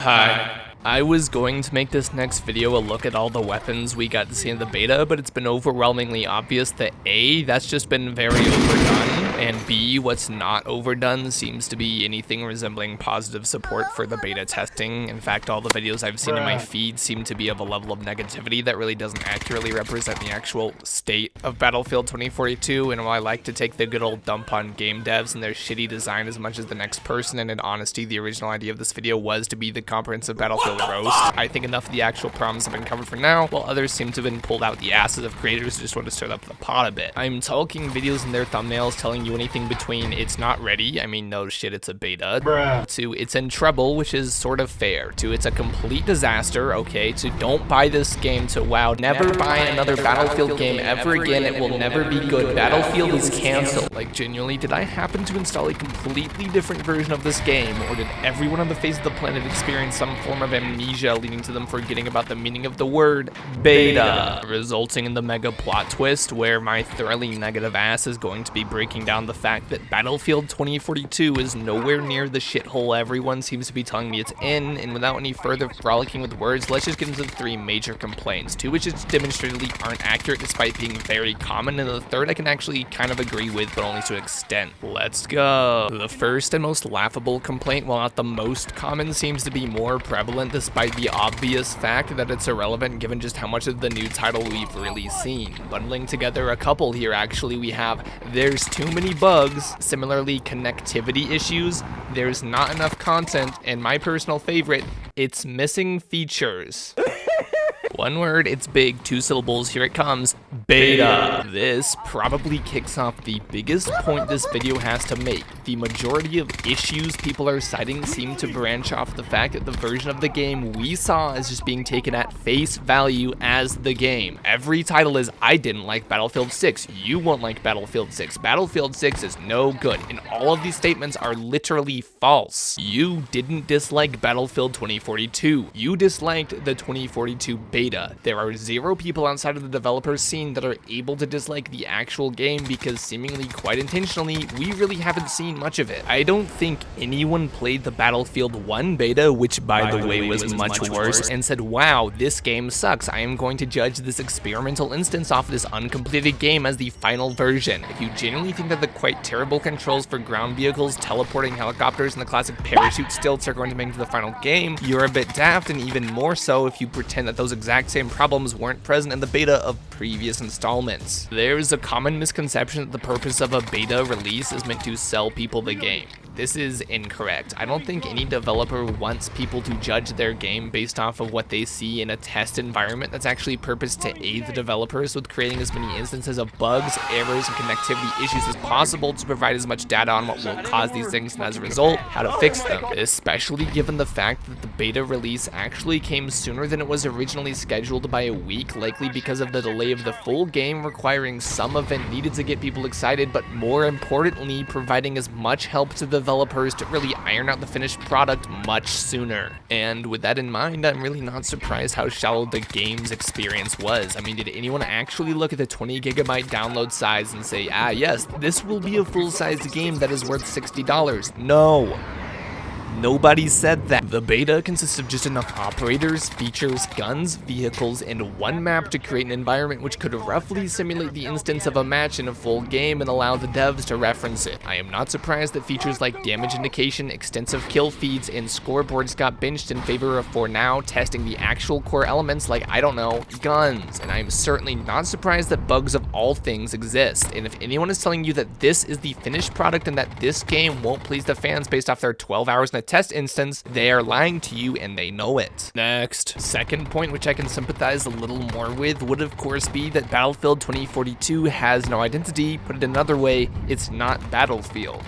Hi. I was going to make this next video a look at all the weapons we got to see in the beta, but it's been overwhelmingly obvious that A, that's just been very overdone, and B, what's not overdone seems to be anything resembling positive support for the beta testing. In fact, all the videos I've seen in my feed seem to be of a level of negativity that really doesn't accurately represent the actual state of Battlefield 2042, and while I like to take the good old dump on game devs and their shitty design as much as the next person, and in honesty, the original idea of this video was to be the comprehensive Battlefield roast, I think enough of the actual problems have been covered for now, while others seem to have been pulled out the asses of creators who just want to stir up the pot a bit. I'm talking videos in their thumbnails telling you anything between it's not ready, I mean no shit it's a beta, to it's in trouble, which is sort of fair, to it's a complete disaster, okay, to don't buy this game, to wow, never buy another Battlefield game ever again, it will never be good, Battlefield is cancelled. Like genuinely, did I happen to install a completely different version of this game, or did everyone on the face of the planet experience some form of amnesia leading to them forgetting about the meaning of the word beta, resulting in the mega plot twist where my thoroughly negative ass is going to be breaking down the fact that Battlefield 2042 is nowhere near the shithole everyone seems to be telling me it's in, and without any further frolicking with words, let's just get into the three major complaints, two which just demonstrably aren't accurate despite being very common, and the third I can actually kind of agree with, but only to an extent. Let's go. The first and most laughable complaint, while not the most common, seems to be more prevalent despite the obvious fact that it's irrelevant given just how much of the new title we've really seen. Bundling together a couple here actually, we have there's too many bugs, similarly connectivity issues, there's not enough content, and my personal favorite, it's missing features. One word, it's big, two syllables, here it comes, beta. This probably kicks off the biggest point this video has to make. The majority of issues people are citing seem to branch off the fact that the version of the game we saw is just being taken at face value as the game. Every title is, I didn't like Battlefield 6, you won't like Battlefield 6, Battlefield 6 is no good, and all of these statements are literally false. You didn't dislike Battlefield 2042, you disliked the 2042 beta. There are zero people outside of the developers scene that are able to dislike the actual game because seemingly quite intentionally, we really haven't seen much of it. I don't think anyone played the Battlefield 1 beta, which by the way was much worse, and said, wow, this game sucks. I am going to judge this experimental instance off this uncompleted game as the final version. If you genuinely think that the quite terrible controls for ground vehicles, teleporting helicopters, and the classic parachute stilts are going to make it to the final game, you're a bit daft, and even more so if you pretend that those exact same problems weren't present in the beta of previous installments. There's a common misconception that the purpose of a beta release is meant to sell people the game. This is incorrect. I don't think any developer wants people to judge their game based off of what they see in a test environment that's actually purposed to aid the developers with creating as many instances of bugs, errors, and connectivity issues as possible to provide as much data on what will cause these things and as a result, how to fix them. Especially given the fact that the beta release actually came sooner than it was originally scheduled by a week, likely because of the delay of the full game requiring some event needed to get people excited, but more importantly, providing as much help to developers to really iron out the finished product much sooner. And with that in mind, I'm really not surprised how shallow the game's experience was. I mean, did anyone actually look at the 20 gigabyte download size and say, ah yes, this will be a full-sized game that is worth $60? No. Nobody said that. The beta consists of just enough operators, features, guns, vehicles, and one map to create an environment which could roughly simulate the instance of a match in a full game and allow the devs to reference it. I am not surprised that features like damage indication, extensive kill feeds, and scoreboards got benched in favor of, for now, testing the actual core elements like, I don't know, guns. And I am certainly not surprised that bugs of all things exist. And if anyone is telling you that this is the finished product and that this game won't please the fans based off their 12 hours in a test instance, they are lying to you and they know it. Next, second point which I can sympathize a little more with would of course be that Battlefield 2042 has no identity. Put it another way, it's not Battlefield.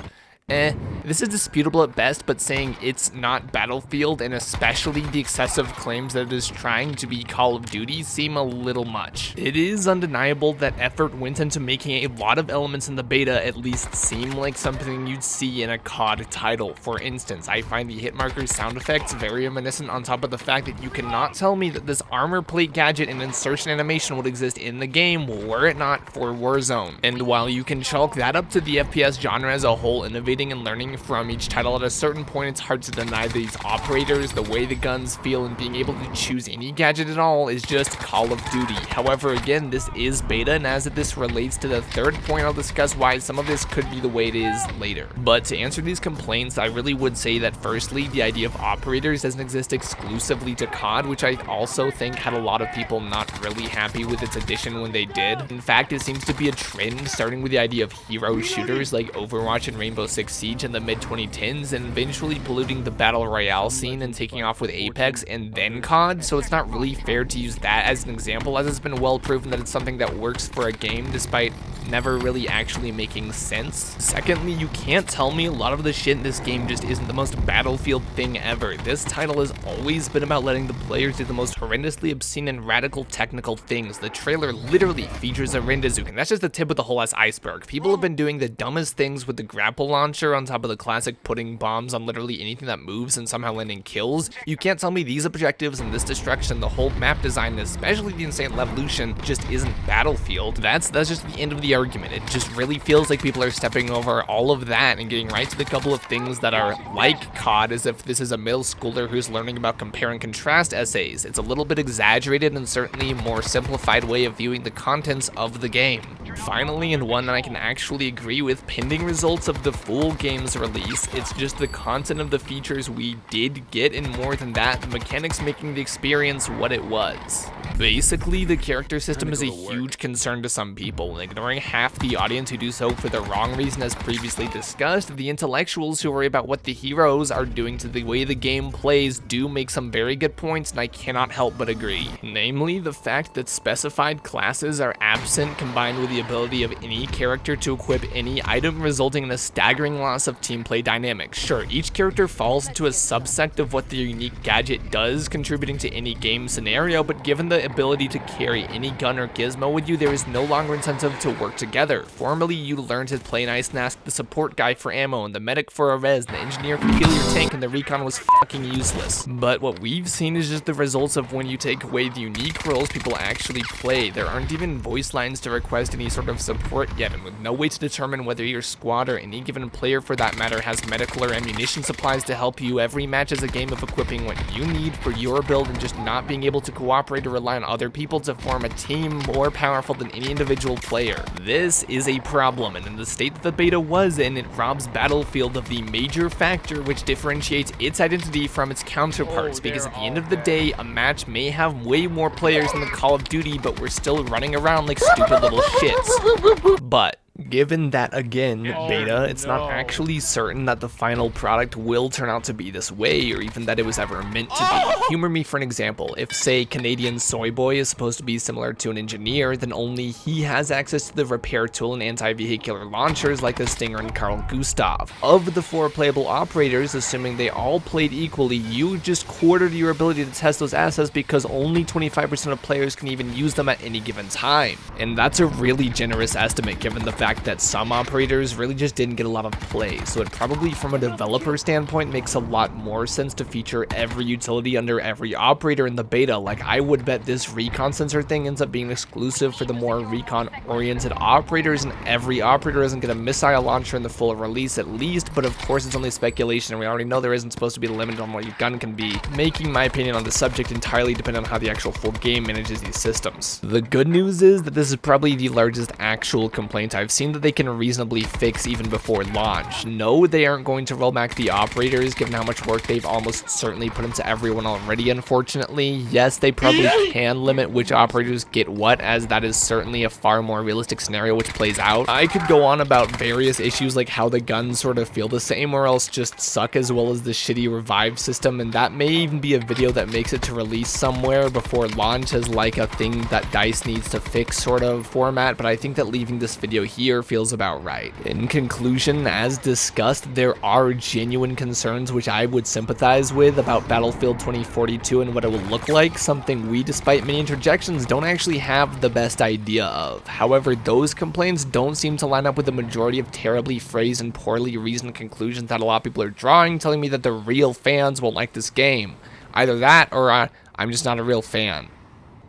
This is disputable at best, but saying it's not Battlefield, and especially the excessive claims that it is trying to be Call of Duty, seem a little much. It is undeniable that effort went into making a lot of elements in the beta at least seem like something you'd see in a COD title. For instance, I find the hit marker sound effects very reminiscent, on top of the fact that you cannot tell me that this armor plate gadget and insertion animation would exist in the game were it not for Warzone. And while you can chalk that up to the FPS genre as a whole innovating appreciating and learning from each title, at a certain point it's hard to deny that these operators, the way the guns feel, and being able to choose any gadget at all is just Call of Duty. However, again, this is beta, and as this relates to the third point, I'll discuss why some of this could be the way it is later. But to answer these complaints, I really would say that firstly, the idea of operators doesn't exist exclusively to COD, which I also think had a lot of people not really happy with its addition when they did. In fact, it seems to be a trend, starting with the idea of hero shooters like Overwatch and Rainbow Six Siege in the mid-2010s, and eventually polluting the Battle Royale scene and taking off with Apex and then COD, so it's not really fair to use that as an example, as it's been well proven that it's something that works for a game despite never really actually making sense. Secondly, you can't tell me a lot of the shit in this game just isn't the most Battlefield thing ever. This title has always been about letting the players do the most horrendously obscene and radical technical things. The trailer literally features a Rendazuke, and that's just the tip of the whole ass iceberg. People have been doing the dumbest things with the grapple launcher on top of the classic putting bombs on literally anything that moves and somehow landing kills. You can't tell me these objectives and this destruction, the whole map design, especially the insane evolution, just isn't Battlefield. That's just the end of the argument. It just really feels like people are stepping over all of that and getting right to the couple of things that are like COD, as if this is a middle schooler who's learning about compare and contrast essays. It's a little bit exaggerated and certainly a more simplified way of viewing the contents of the game. Finally, and one that I can actually agree with, pending results of the full game's release, it's just the content of the features we did get, and more than that, the mechanics making the experience what it was. Basically, the character system is a huge concern to some people, and ignoring half the audience who do so for the wrong reason as previously discussed, the intellectuals who worry about what the heroes are doing to the way the game plays do make some very good points, and I cannot help but agree. Namely, the fact that specified classes are absent, combined with the ability of any character to equip any item, resulting in a staggering loss of team play dynamics. Sure, each character falls into a subsect of what their unique gadget does, contributing to any game scenario, but given the ability to carry any gun or gizmo with you, there is no longer incentive to work together. Formerly, you learned to play nice and ask the support guy for ammo, and the medic for a res, and the engineer could heal your tank, and the recon was fucking useless. But what we've seen is just the results of when you take away the unique roles people actually play. There aren't even voice lines to request any sort of support yet, and with no way to determine whether your squad or any given player for that matter has medical or ammunition supplies to help you, every match is a game of equipping what you need for your build and just not being able to cooperate or rely on other people to form a team more powerful than any individual player. This is a problem, and in the state that the beta was in, it robs Battlefield of the major factor which differentiates its identity from its counterparts, because at the end of the day, a match may have way more players than the Call of Duty, but we're still running around like stupid little shits. But given that, again, beta, it's not actually certain that the final product will turn out to be this way, or even that it was ever meant to be. Humor me for an example. If, say, Canadian Soy Boy is supposed to be similar to an engineer, then only he has access to the repair tool and anti-vehicular launchers like the Stinger and Carl Gustav. Of the 4 playable operators, assuming they all played equally, you just quartered your ability to test those assets because only 25% of players can even use them at any given time. And that's a really generous estimate given the fact that some operators really just didn't get a lot of play, so it probably from a developer standpoint makes a lot more sense to feature every utility under every operator in the beta. Like, I would bet this recon sensor thing ends up being exclusive for the more recon oriented operators, and every operator isn't get a missile launcher in the full release at least, but of course it's only speculation and we already know there isn't supposed to be a limit on what your gun can be, making my opinion on the subject entirely depend on how the actual full game manages these systems. The good news is that this is probably the largest actual complaint I've seen that they can reasonably fix even before launch. No, they aren't going to roll back the operators given how much work they've almost certainly put into everyone already, unfortunately. Yes, they probably can limit which operators get what, as that is certainly a far more realistic scenario which plays out. I could go on about various issues like how the guns sort of feel the same or else just suck, as well as the shitty revive system, and that may even be a video that makes it to release somewhere before launch as like a thing that DICE needs to fix sort of format, but I think that leaving this video here feels about right. In conclusion, as discussed, there are genuine concerns which I would sympathize with about Battlefield 2042 and what it will look like, something we, despite many interjections, don't actually have the best idea of. However, those complaints don't seem to line up with the majority of terribly phrased and poorly reasoned conclusions that a lot of people are drawing, telling me that the real fans won't like this game. Either that, or I'm just not a real fan.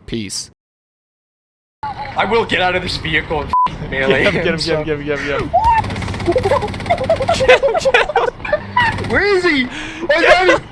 Peace. I will get out of this vehicle and melee. Get him. Where is he? Oh, he's behind me.